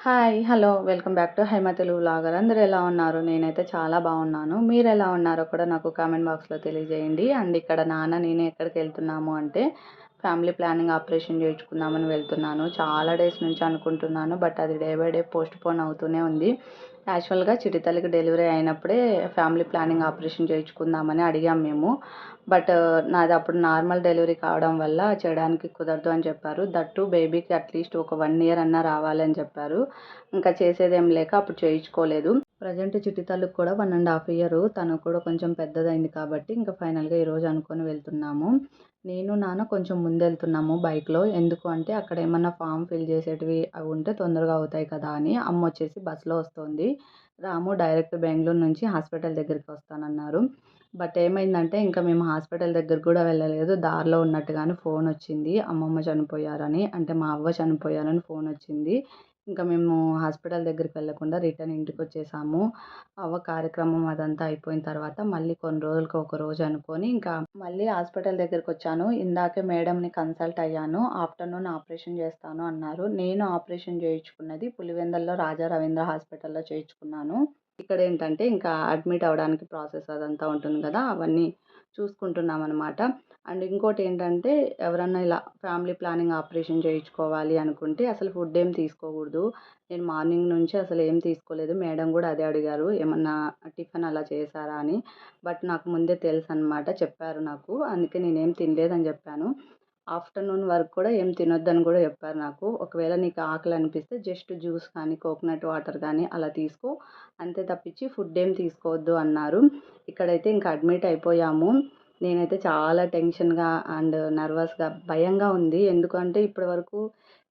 Hi! Hello! Welcome back to Haima Telugu vlogger. అందరూ ఎలా ఉన్నారు? నేనైతే చాలా బాగున్నాను. మీరెలా ఉన్నారో కూడా నాకు కామెంట్ బాక్స్‌లో తెలియజేయండి. అండ్ ఇక్కడ నాన్న, నేను ఎక్కడికెళ్తున్నాము అంటే ఫ్యామిలీ ప్లానింగ్ ఆపరేషన్ చేయించుకుందామని వెళ్తున్నాను. చాలా డేస్ నుంచి అనుకుంటున్నాను. బట్ అది డే బై డే పోస్ట్‌పోన్ అవుతూనే ఉంది. యాక్చువల్‌గా చిట్టి తల్లికి డెలివరీ అయినప్పుడే ఫ్యామిలీ ప్లానింగ్ ఆపరేషన్ చేయించుకుందామని అడిగాం మేము. బట్ నాది అప్పుడు నార్మల్ డెలివరీ కావడం వల్ల చేయడానికి కుదరదు అని చెప్పారు. దట్ టూ బేబీకి అట్లీస్ట్ ఒక 1 ఇయర్ అన్నా రావాలని చెప్పారు. ఇంకా చేసేదేం లేక అప్పుడు చేయించుకోలేదు. ప్రజెంట్ చిట్టి తల్లికి కూడా 1½ ఇయర్. తను కూడా కొంచెం పెద్దదయింది కాబట్టి ఇంకా ఫైనల్‌గా ఈరోజు అనుకొని వెళ్తున్నాము. నేను, నాన్న కొంచెం ముందెళ్తున్నాము బైక్‌లో. ఎందుకు అంటే అక్కడ ఏమన్నా ఫామ్ ఫిల్ చేసేటివి అవి ఉంటే తొందరగా అవుతాయి కదా అని. అమ్మొచ్చేసి బస్‌లో వస్తోంది. రాము డైరెక్ట్ బెంగుళూరు నుంచి హాస్పిటల్ దగ్గరికి వస్తానన్నారు. బట్ ఏమైందంటే ఇంకా మేము హాస్పిటల్ దగ్గరికి కూడా వెళ్ళలేదు. దారిలో ఉన్నట్టుగానే ఫోనొచ్చింది. అమ్మమ్మ చనిపోయారని, అంటే మా అవ్వ చనిపోయారని ఫోనొచ్చింది. ఇంకా మేము హాస్పిటల్ దగ్గరికి వెళ్ళకుండా రిటర్న్ ఇంటికొచ్చేసాము. అవ్వ కార్యక్రమం అదంతా అయిపోయిన తర్వాత మళ్ళీ కొన్ని రోజులకి ఒక రోజు అనుకోని ఇంకా మళ్ళీ హాస్పిటల్ దగ్గరకొచ్చాను. ఇందాకే మేడంని కన్సల్ట్ అయ్యాను. ఆఫ్టర్‌నూన్ ఆపరేషన్ చేస్తాను అన్నారు. నేను ఆపరేషన్ చేయించుకున్నది పులివెందులలో రాజా రవీంద్ర హాస్పిటల్‌లో చేయించుకున్నాను. ఇక్కడేంటంటే ఇంకా అడ్మిట్ అవ్వడానికి ప్రాసెస్ అదంతా ఉంటుంది కదా! అవన్నీ చూసుకుంటున్నామనమాట. అండ్ ఇంకోటేంటంటే ఎవరన్నా ఇలా ఫ్యామిలీ ప్లానింగ్ ఆపరేషన్ చేయించుకోవాలి అనుకుంటే అసలు ఫుడ్ ఏం తీసుకోకూడదు. నేను మార్నింగ్ నుంచి అసలు ఏం తీసుకోలేదు. మేడం కూడా అదే అడిగారు. ఏమన్నా టిఫిన్ అలా చేశారా అని. బట్ నాకు ముందే తెలుసనమాట. చెప్పారు నాకు. అందుకే నేనేం తినలేదని చెప్పాను. ఆఫ్టర్‌నూన్ వరకు కూడా ఏం తినొద్దని కూడా చెప్పారు నాకు. ఒకవేళ నీకు ఆకలి అనిపిస్తే జస్ట్ జ్యూస్ కానీ, కోకోనట్ వాటర్ కానీ అలా తీసుకో. అంతే తప్పించి ఫుడ్ ఏం తీసుకోవద్దు అన్నారు. ఇక్కడైతే ఇంకా అడ్మిట్ అయిపోయాము. నేనైతే చాలా టెన్షన్‌గా అండ్ నర్వస్‌గా, భయంగా ఉంది. ఎందుకంటే ఇప్పటివరకు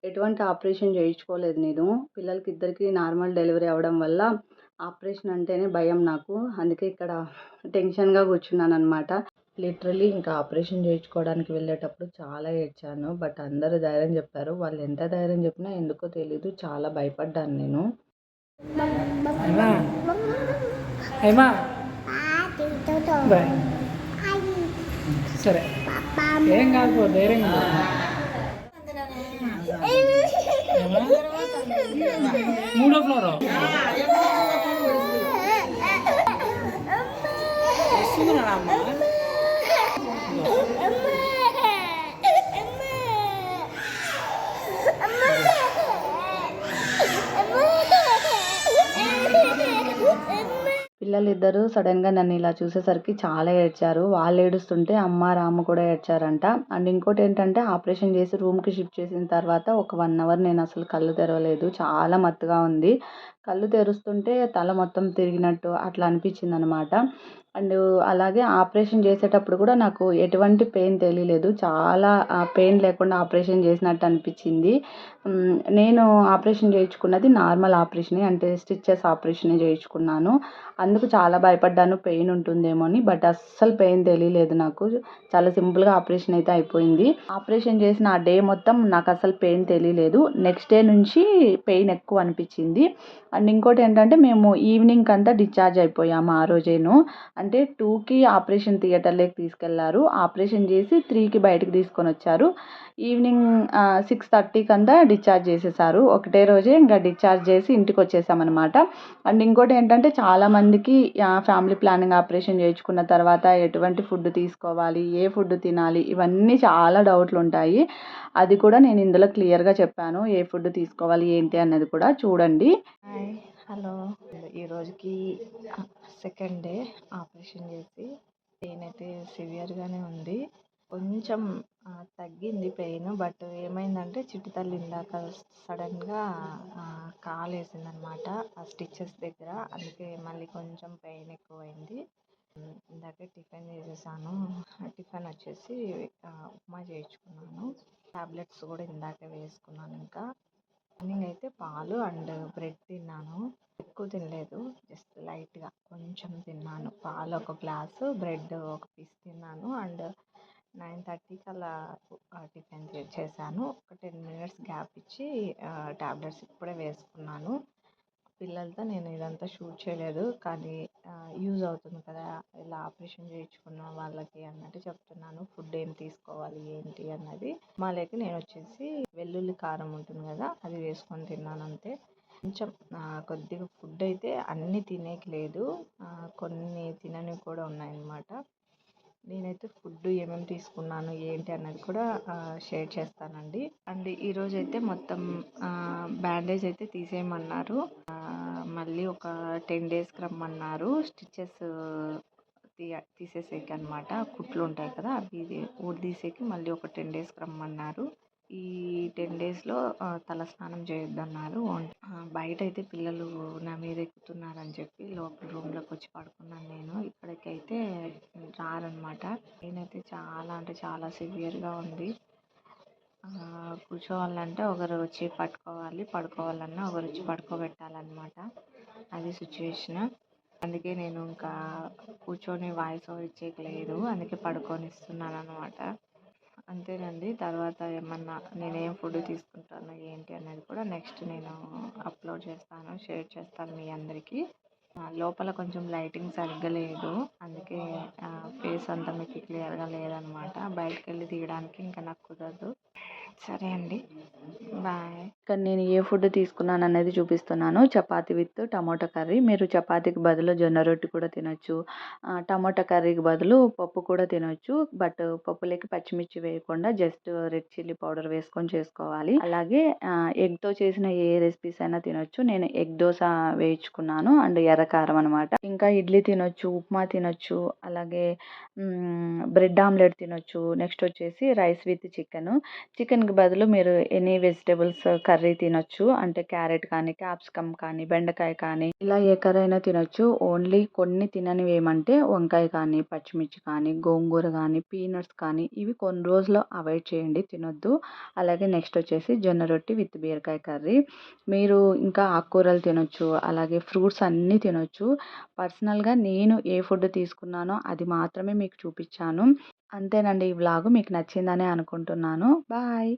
ఎటువంటి ఆపరేషన్ చేయించుకోలేదు నేను. పిల్లలకి ఇద్దరికీ నార్మల్ డెలివరీ అవ్వడం వల్ల ఆపరేషన్ అంటేనే భయం నాకు. అందుకే ఇక్కడ టెన్షన్‌గా కూర్చున్నాననమాట. లిటరల్లీ ఇంకా ఆపరేషన్ చేయించుకోవడానికి వెళ్ళేటప్పుడు చాలా ఏడ్చాను. బట్ అందరూ ధైర్యం చెప్పారు. వాళ్ళు ఎంత ధైర్యం చెప్పినా ఎందుకో తెలీదు చాలా భయపడ్డాను నేను. హైమా హైమా బాయ్ సరే ఏం కాదు ధైర్యంగా మూడో ఫ్లోర్ వస్తుందా అమ్మ పిల్లలిద్దరూ సడన్‌గా నన్ను ఇలా చూసేసరికి చాలా ఏడ్చారు. వాళ్ళు ఏడుస్తుంటే అమ్మ, రాము కూడా ఏడ్చారంట. అండ్ ఇంకోటేంటంటే ఆపరేషన్ చేసి రూమ్‌కి షిఫ్ట్ చేసిన తర్వాత ఒక 1 అవర్ నేను అసలు కళ్ళు తెరవలేదు. చాలా మత్తుగా ఉంది. కళ్ళు తెరుస్తుంటే తల మొత్తం తిరిగినట్టు అట్లా అనిపించిందనమాట. అండ్ అలాగే ఆపరేషన్ చేసేటప్పుడు కూడా నాకు ఎటువంటి పెయిన్ తెలియలేదు. చాలా పెయిన్ లేకుండా ఆపరేషన్ చేసినట్టు అనిపించింది. నేను ఆపరేషన్ చేయించుకున్నది నార్మల్ ఆపరేషనే. అంటే స్టిచెస్ ఆపరేషనే చేయించుకున్నాను. అందుకు చాలా భయపడ్డాను పెయిన్ ఉంటుందేమో అని. బట్ అస్సలు పెయిన్ తెలియలేదు నాకు. చాలా సింపుల్‌గా ఆపరేషన్ అయితే అయిపోయింది. ఆపరేషన్ చేసిన ఆ డే మొత్తం నాకు అసలు పెయిన్ తెలియలేదు. నెక్స్ట్ డే నుంచి పెయిన్ ఎక్కువ అనిపించింది. అండ్ ఇంకోటేంటంటే మేము ఈవినింగ్‌కంతా డిశ్చార్జ్ అయిపోయాము ఆ రోజేను. అంటే 2కి ఆపరేషన్ థియేటర్‌లోకి తీసుకెళ్లారు. ఆపరేషన్ చేసి 3కి బయటకి తీసుకొనొచ్చారు. ఈవినింగ్ 6:30కంతా డిశ్చార్జ్ చేసేసారు. ఒకటే రోజే ఇంకా డిశ్చార్జ్ చేసి ఇంటికొచ్చేసామనమాట. అండ్ ఇంకోటేంటంటే చాలామందికి ఫ్యామిలీ ప్లానింగ్ ఆపరేషన్ చేయించుకున్న తర్వాత ఎటువంటి ఫుడ్ తీసుకోవాలి, ఏ ఫుడ్ తినాలి, ఇవన్నీ చాలా డౌట్లుంటాయి. అది కూడా నేను ఇందులో క్లియర్‌గా చెప్పాను. ఏ ఫుడ్ తీసుకోవాలి ఏంటి అన్నది కూడా చూడండి. హాయ్ హలో ఈ రోజుకి సెకండ్ డే ఆపరేషన్ చేసి పెయిన్ అయితే సివియర్గానే ఉంది. కొంచెం తగ్గింది పెయిన్. బట్ ఏమైందంటే చిట్టి తల్లి ఇందాక సడన్గా కాలు వేసిందనమాట ఆ స్టిచెస్ దగ్గర. అందుకే మళ్ళీ కొంచెం పెయిన్ ఎక్కువైంది. ఇందాకే టిఫిన్ చేసేసాను. టిఫిన్ వచ్చేసి ఉప్మా చేయించుకున్నాను. టాబ్లెట్స్ కూడా ఇందాకే వేసుకున్నాను. ఇంకా మార్నింగ్ అయితే పాలు అండ్ బ్రెడ్ తిన్నాను. ఎక్కువ తినలేదు, జస్ట్ లైట్గా కొంచెం తిన్నాను. పాలు ఒక గ్లాసు, బ్రెడ్ ఒక పీస్ తిన్నాను. అండ్ 9:30కి అలా టిఫిన్ చేశాను. ఒక 10 మినిట్స్ గ్యాప్ ఇచ్చి టాబ్లెట్స్ ఇప్పుడే వేసుకున్నాను. పిల్లలతో నేను ఇదంతా షూట్ చేయలేదు, కానీ యూజ్ అవుతుంది కదా ఇలా ఆపరేషన్ చేయించుకున్న వాళ్ళకి అన్నట్టు చెప్తున్నాను. ఫుడ్ ఏం తీసుకోవాలి ఏంటి అన్నది. మాలేకి నేను వచ్చేసి వెల్లుల్లి కారం ఉంటుంది కదా, అది వేసుకొని తిన్నాను అంతే. కొంచెం కొద్దిగా ఫుడ్ అయితే అన్నీ తినేకి లేదు, కొన్ని తిననివి కూడా ఉన్నాయన్నమాట. నేనైతే ఫుడ్ ఏమేమి తీసుకున్నాను ఏంటి అన్నది కూడా షేర్ చేస్తానండి. అండ్ ఈరోజు అయితే మొత్తం బ్యాండేజ్ అయితే తీసేయమన్నారు. మళ్ళీ ఒక 10 డేస్కి రమ్మన్నారు స్టిచెస్ తీసేసేకి అనమాట. కుట్లు ఉంటాయి కదా అవి ఊడదీసేకి మళ్ళీ ఒక 10 డేస్కి రమ్మన్నారు. ఈ 10 డేస్లో తలస్నానం చేయొద్దన్నారు. బయట అయితే పిల్లలు నా మీద ఎక్కుతున్నారని చెప్పి లోపల రూమ్లోకి వచ్చి పడుకున్నాను నేను. ఇక్కడికైతే రారనమాట. నేనైతే చాలా అంటే చాలా సివియర్గా ఉంది. కూర్చోవాలంటే ఒకరు వచ్చి పట్టుకోవాలి, పడుకోవాలన్నా ఒకరు వచ్చి పడుకోబెట్టాలన్నమాట. అది సిచ్యువేషన్. అందుకే నేను ఇంకా కూర్చొని వాయిస్ ఓవర్ ఇచ్చేయలేదు, అందుకే పడుకొని ఇస్తున్నాను అనమాట. అంతేనండి. తర్వాత ఏమన్నా నేనేం ఫుడ్ తీసుకుంటాను ఏంటి అనేది కూడా నెక్స్ట్ నేను అప్లోడ్ చేస్తాను, షేర్ చేస్తాను మీ అందరికీ. లోపల కొంచెం లైటింగ్ సరిగ్గా లేదు, అందుకే ఫేస్ అంతా మీకు క్లియర్గా లేదనమాట. బయటకు వెళ్ళి తీయడానికి ఇంకా నాకు కుదరదు. సరే అండి, బాయ్. ఇక్కడ నేను ఏ ఫుడ్ తీసుకున్నాను అనేది చూపిస్తున్నాను. Chapati with tomato curry. మీరు చపాతీకి బదులు జొన్న రొట్టె కూడా తినొచ్చు, టమాటా కర్రీకి బదులు పప్పు కూడా తినొచ్చు. బట్ పప్పులోకి పచ్చిమిర్చి వేయకుండా జస్ట్ రెడ్ చిల్లీ పౌడర్ వేసుకొని చేసుకోవాలి. అలాగే ఎగ్తో చేసిన ఏ రెసిపీస్ అయినా తినొచ్చు. నేను ఎగ్ దోశ వేయించుకున్నాను అండ్ ఎర్రకారం అనమాట. ఇంకా ఇడ్లీ తినొచ్చు, ఉప్మా తినొచ్చు, అలాగే బ్రెడ్ ఆమ్లెట్ తినొచ్చు. నెక్స్ట్ వచ్చేసి రైస్ విత్ చికెన్కి బదులు మీరు ఎనీ వెజిటేబుల్స్ కర్రీ తినొచ్చు. అంటే క్యారెట్ కానీ, క్యాప్సికమ్ కానీ, బెండకాయ కానీ, ఇలా ఏ కర్రీ అయినా తినొచ్చు. ఓన్లీ కొన్ని తిననివి ఏమంటే వంకాయ కానీ, పచ్చిమిర్చి కానీ, గోంగూర కానీ, పీనట్స్ కానీ, ఇవి కొన్ని రోజులు అవాయిడ్ చేయండి, తినొద్దు. అలాగే నెక్స్ట్ వచ్చేసి జొన్న రొట్టె విత్ బీరకాయ కర్రీ. మీరు ఇంకా ఆకుకూరలు తినొచ్చు, అలాగే ఫ్రూట్స్ అన్నీ తినొచ్చు. పర్సనల్గా నేను ఏ ఫుడ్ తీసుకున్నానో అది మాత్రమే మీకు చూపించాను. అంతేనండి. ఈ వ్లాగ్ మీకు నచ్చిందనే అనుకుంటున్నాను. బాయ్.